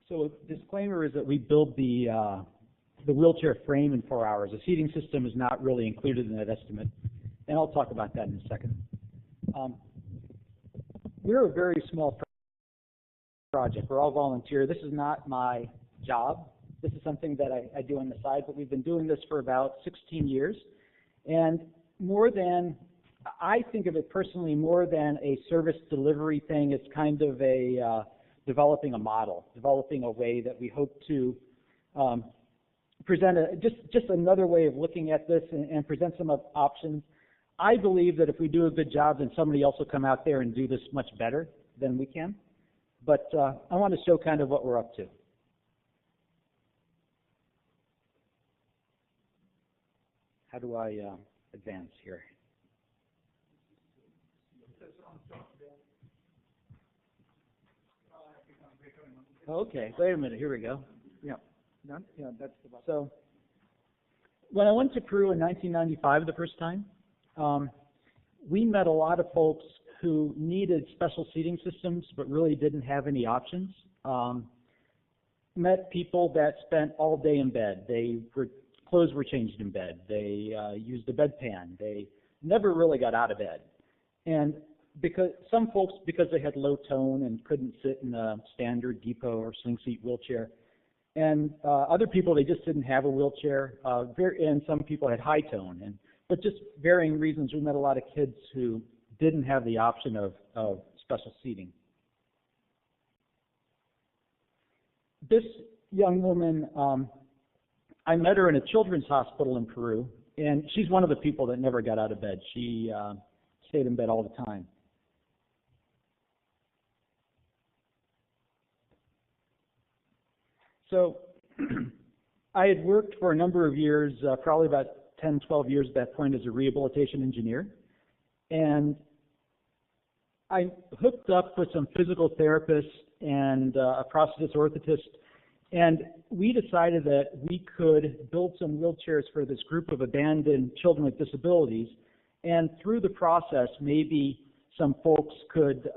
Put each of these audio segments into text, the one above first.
So a disclaimer is that we build the wheelchair frame in 4 hours. The seating system is not really included in that estimate, and I'll talk about that in a second. We're a very small project. We're all volunteer. This is not my job. This is something that I do on the side, but we've been doing this for about 16 years. And more than, I think of it personally more than a service delivery thing, it's kind of a developing a model, developing a way that we hope to present just another way of looking at this and present some options. I believe that if we do a good job, then somebody else will come out there and do this much better than we can. But I want to show kind of what we're up to. How do I advance here? Okay, wait a minute. Here we go. Yeah, done. Yeah, that's the button. So when I went to Peru in 1995 the first time, we met a lot of folks who needed special seating systems but really didn't have any options. Met people that spent all day in bed. Clothes were changed in bed. They used a bedpan. They never really got out of bed. And because some folks, because they had low tone and couldn't sit in a standard depot or swing seat wheelchair, and other people, they just didn't have a wheelchair. And some people had high tone. But just varying reasons, we met a lot of kids who didn't have the option of special seating. This young woman, I met her in a children's hospital in Peru, and she's one of the people that never got out of bed. She stayed in bed all the time. So I had worked for a number of years, probably about 10, 12 years at that point as a rehabilitation engineer. And I hooked up with some physical therapists and a prosthetist orthotist, and we decided that we could build some wheelchairs for this group of abandoned children with disabilities. And through the process, maybe some folks could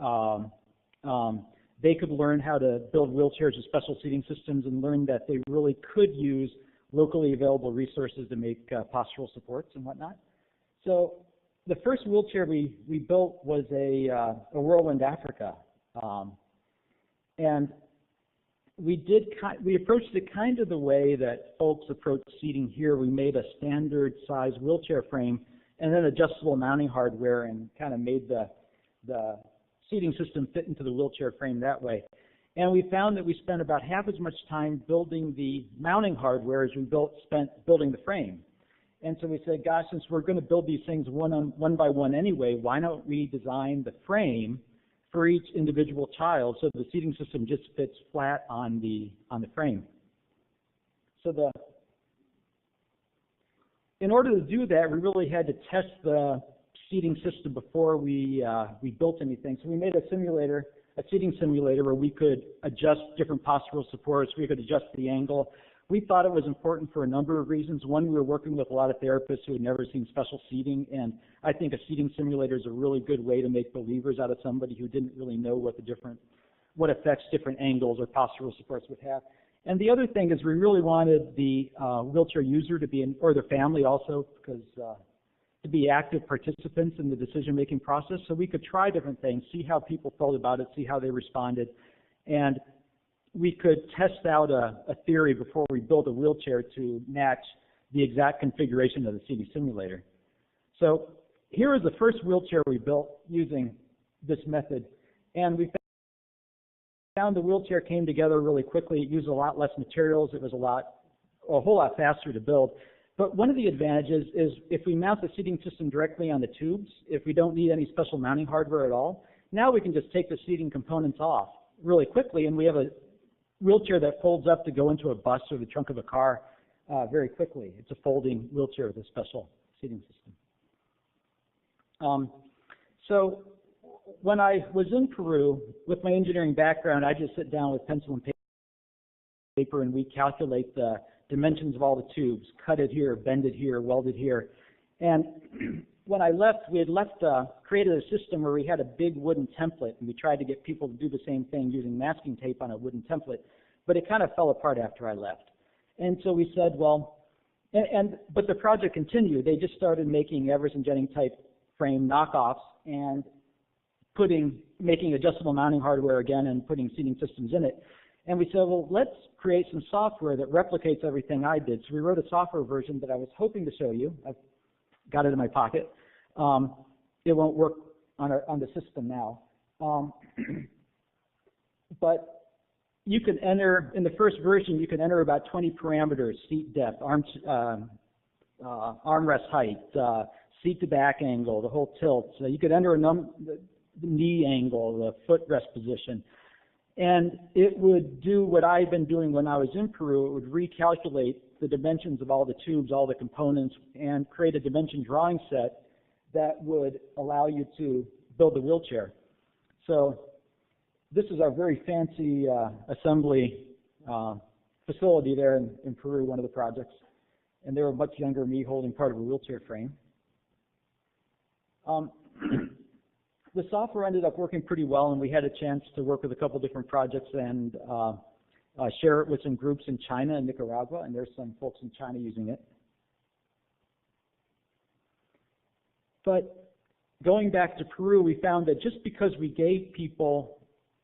they could learn how to build wheelchairs with special seating systems and learn that they really could use locally available resources to make postural supports and whatnot. So the first wheelchair we built was a Whirlwind Africa, and we approached it kind of the way that folks approach seating here. We made a standard size wheelchair frame and then adjustable mounting hardware and kind of made the seating system fit into the wheelchair frame that way. And we found that we spent about half as much time building the mounting hardware as we spent building the frame. And so we said, gosh, since we're going to build these things one by one anyway, why don't we design the frame for each individual child so the seating system just fits flat on the frame. So in order to do that, we really had to test the seating system before we built anything. So we made a seating simulator where we could adjust different postural supports, we could adjust the angle. We thought it was important for a number of reasons. One, we were working with a lot of therapists who had never seen special seating, and I think a seating simulator is a really good way to make believers out of somebody who didn't really know what effects different angles or postural supports would have. And the other thing is we really wanted the wheelchair user to be, or their family also, because to be active participants in the decision-making process, so we could try different things, see how people felt about it, see how they responded, and we could test out a theory before we built a wheelchair to match the exact configuration of the seating simulator. So here is the first wheelchair we built using this method, and we found the wheelchair came together really quickly. It used a lot less materials. It was a whole lot faster to build. But one of the advantages is if we mount the seating system directly on the tubes, if we don't need any special mounting hardware at all, now we can just take the seating components off really quickly, and we have a wheelchair that folds up to go into a bus or the trunk of a car very quickly. It's a folding wheelchair with a special seating system. So when I was in Peru, with my engineering background, I just sit down with pencil and paper and we calculate the dimensions of all the tubes, cut it here, bend it here, weld it here. And when I left, we had created a system where we had a big wooden template, and we tried to get people to do the same thing using masking tape on a wooden template. but it kind of fell apart after I left. And so we said, well, but the project continued. They just started making Everest and Jennings type frame knockoffs and making adjustable mounting hardware again and putting seating systems in it. And we said, well, let's create some software that replicates everything I did. So we wrote a software version that I was hoping to show you. I've got it in my pocket. It won't work on the system now. But you can enter, in the first version, you can enter about 20 parameters: seat depth, armrest height, seat to back angle, the whole tilt. So you could enter the knee angle, the footrest position. And it would do what I've been doing when I was in Peru. It would recalculate the dimensions of all the tubes, all the components, and create a dimension drawing set that would allow you to build the wheelchair. So this is our very fancy assembly facility there in Peru, one of the projects. And they were much younger than me, holding part of a wheelchair frame. The software ended up working pretty well, and we had a chance to work with a couple different projects and share it with some groups in China and Nicaragua, and there's some folks in China using it. But going back to Peru, we found that just because we gave people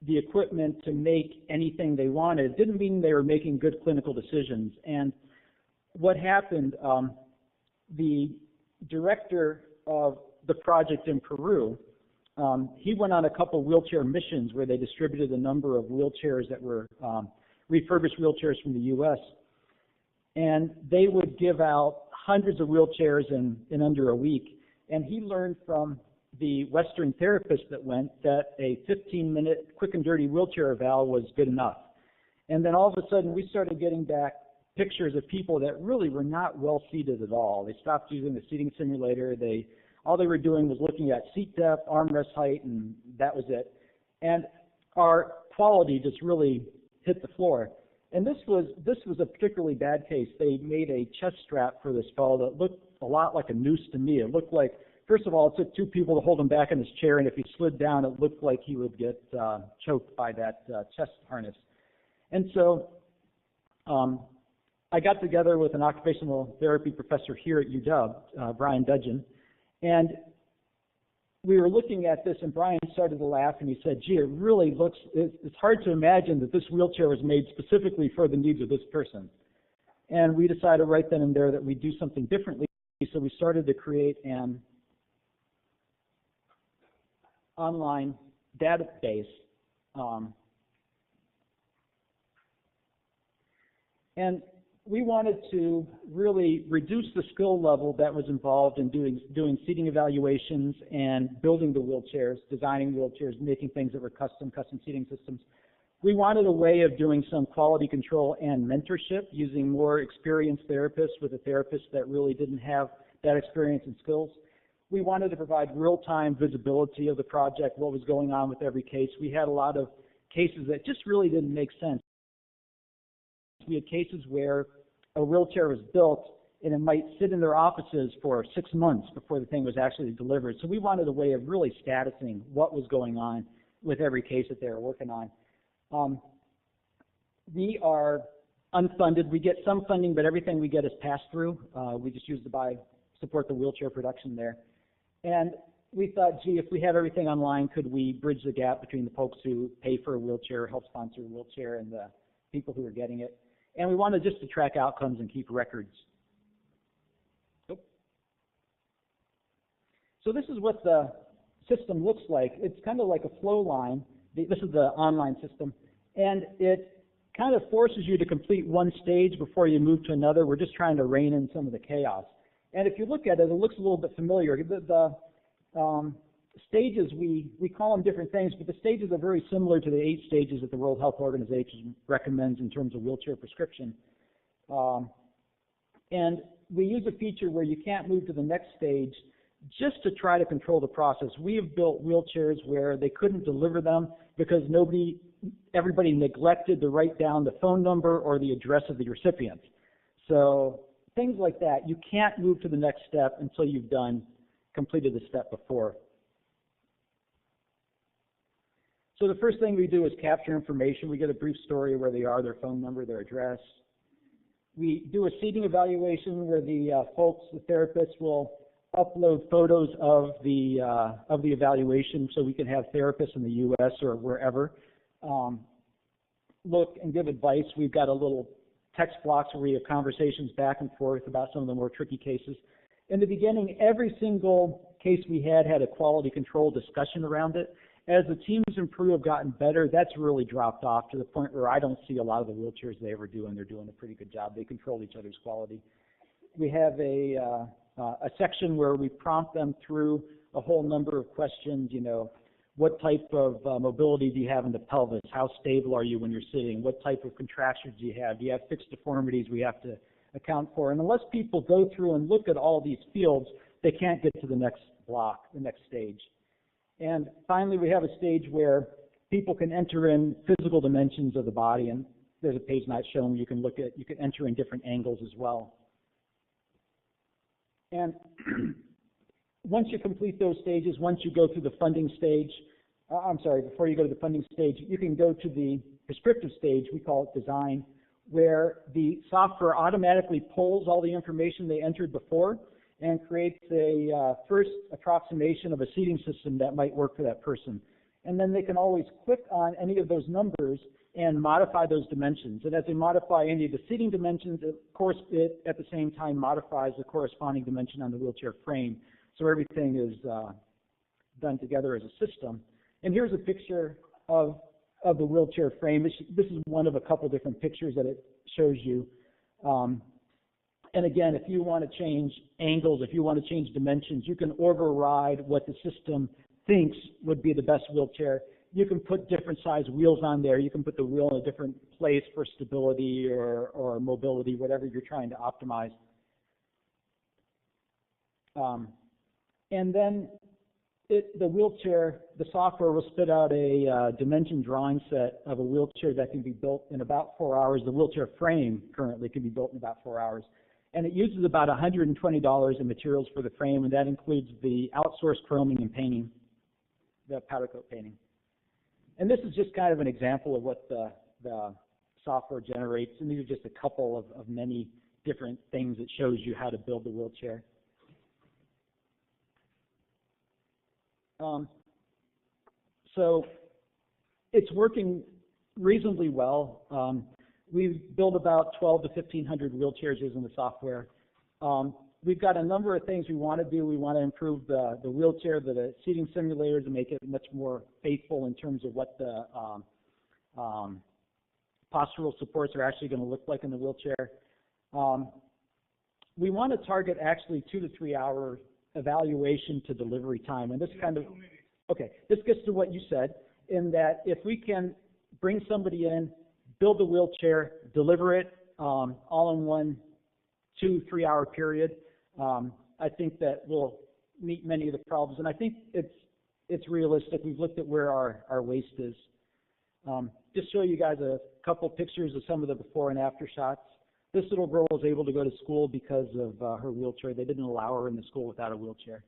the equipment to make anything they wanted, it didn't mean they were making good clinical decisions. And what happened, the director of the project in Peru, he went on a couple wheelchair missions where they distributed a number of wheelchairs that were refurbished wheelchairs from the U.S. And they would give out hundreds of wheelchairs in under a week. And he learned from the Western therapist that went that a 15-minute quick and dirty wheelchair eval was good enough. And then all of a sudden we started getting back pictures of people that really were not well seated at all. They stopped using the seating simulator. All they were doing was looking at seat depth, armrest height, and that was it. And our quality just really hit the floor. And this was a particularly bad case. They made a chest strap for this fellow that looked a lot like a noose to me. It looked like, first of all, it took two people to hold him back in his chair, and if he slid down, it looked like he would get choked by that chest harness. And so I got together with an occupational therapy professor here at UW, Brian Dudgeon, and we were looking at this, and Brian started to laugh, and he said, gee, it really looks, it's hard to imagine that this wheelchair was made specifically for the needs of this person. And we decided right then and there that we'd do something differently, so we started to create an online database. And we wanted to really reduce the skill level that was involved in doing seating evaluations and building the wheelchairs, designing wheelchairs, making things that were custom seating systems. We wanted a way of doing some quality control and mentorship, using more experienced therapists with a therapist that really didn't have that experience and skills. We wanted to provide real-time visibility of the project, what was going on with every case. We had a lot of cases that just really didn't make sense. We had cases where a wheelchair was built and it might sit in their offices for 6 months before the thing was actually delivered. So we wanted a way of really statusing what was going on with every case that they were working on. We are unfunded. We get some funding, but everything we get is passed through. We just use to support the wheelchair production there. And we thought, gee, if we have everything online, could we bridge the gap between the folks who pay for a wheelchair, help sponsor a wheelchair, and the people who are getting it? And we wanted just to track outcomes and keep records. So this is what the system looks like. It's kind of like a flow line. This is the online system. And it kind of forces you to complete one stage before you move to another. We're just trying to rein in some of the chaos. And if you look at it, it looks a little bit familiar. The stages, we call them different things, but the stages are very similar to the 8 stages that the World Health Organization recommends in terms of wheelchair prescription. And we use a feature where you can't move to the next stage just to try to control the process. We have built wheelchairs where they couldn't deliver them because everybody neglected to write down the phone number or the address of the recipient. So things like that, you can't move to the next step until you've completed the step before. So the first thing we do is capture information. We get a brief story of where they are, their phone number, their address. We do a seating evaluation where the folks, the therapists, will upload photos of the evaluation so we can have therapists in the U.S. or wherever look and give advice. We've got a little text blocks where we have conversations back and forth about some of the more tricky cases. In the beginning, every single case we had a quality control discussion around it. As the teams in Peru have gotten better, that's really dropped off to the point where I don't see a lot of the wheelchairs they ever do, and they're doing a pretty good job. They control each other's quality. We have a section where we prompt them through a whole number of questions, you know, what type of mobility do you have in the pelvis? How stable are you when you're sitting? What type of contractions do you have? Do you have fixed deformities we have to account for? And unless people go through and look at all these fields, they can't get to the next block, the next stage. And finally, we have a stage where people can enter in physical dimensions of the body, and there's a page not shown. You can enter in different angles as well. And once you complete those stages, once you go through the funding stage, before you go to the funding stage, you can go to the prescriptive stage, we call it design, where the software automatically pulls all the information they entered before and creates a first approximation of a seating system that might work for that person. And then they can always click on any of those numbers and modify those dimensions. And as they modify any of the seating dimensions, of course, it at the same time modifies the corresponding dimension on the wheelchair frame. So everything is done together as a system. And here's a picture of the wheelchair frame. This is one of a couple different pictures that it shows you. And again, if you want to change angles, if you want to change dimensions, you can override what the system thinks would be the best wheelchair. You can put different size wheels on there. You can put the wheel in a different place for stability or mobility, whatever you're trying to optimize. And then the wheelchair, the software will spit out a dimension drawing set of a wheelchair that can be built in about 4 hours. The wheelchair frame currently can be built in about 4 hours. And it uses about $120 in materials for the frame, and that includes the outsourced chroming and painting, the powder coat painting. And this is just kind of an example of what the software generates, and these are just a couple of many different things that shows you how to build the wheelchair. So it's working reasonably well. We've built about 1,200 to 1,500 wheelchairs using the software. We've got a number of things we want to do. We want to improve the wheelchair, the seating simulator, to make it much more faithful in terms of what the postural supports are actually going to look like in the wheelchair. We want to target actually 2 to 3 hour evaluation to delivery time, and this kind of, okay, this gets to what you said, in that if we can bring somebody in, build the wheelchair, deliver it all in one 2-3 hour period, I think that will meet many of the problems, and I think it's realistic. We've looked at where our waste is. Just show you guys a couple pictures of some of the before and after shots. This little girl was able to go to school because of her wheelchair. They didn't allow her in the school without a wheelchair.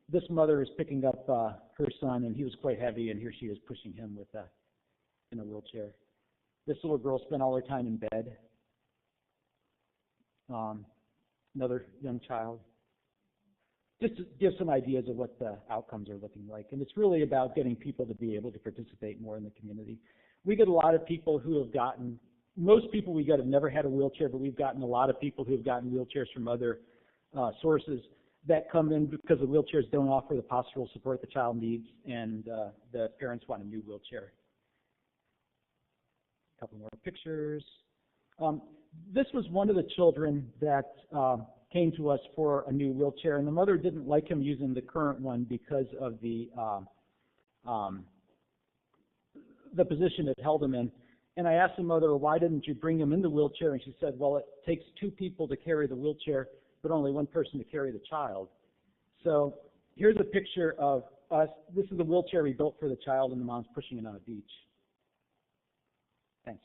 This mother is picking up her son, and he was quite heavy, and here she is pushing him with in a wheelchair. This little girl spent all her time in bed. Another young child. Just to give some ideas of what the outcomes are looking like. And it's really about getting people to be able to participate more in the community. We get a lot of people who have gotten, most people we get have never had a wheelchair, but we've gotten a lot of people who have gotten wheelchairs from other sources that come in because the wheelchairs don't offer the postural support the child needs, and the parents want a new wheelchair. A couple more pictures. This was one of the children that came to us for a new wheelchair, and the mother didn't like him using the current one because of the position it held him in. And I asked the mother, well, why didn't you bring him in the wheelchair? And she said, well, it takes 2 people to carry the wheelchair, but only 1 person to carry the child. So here's a picture of us. This is the wheelchair we built for the child, and the mom's pushing it on a beach. Thanks.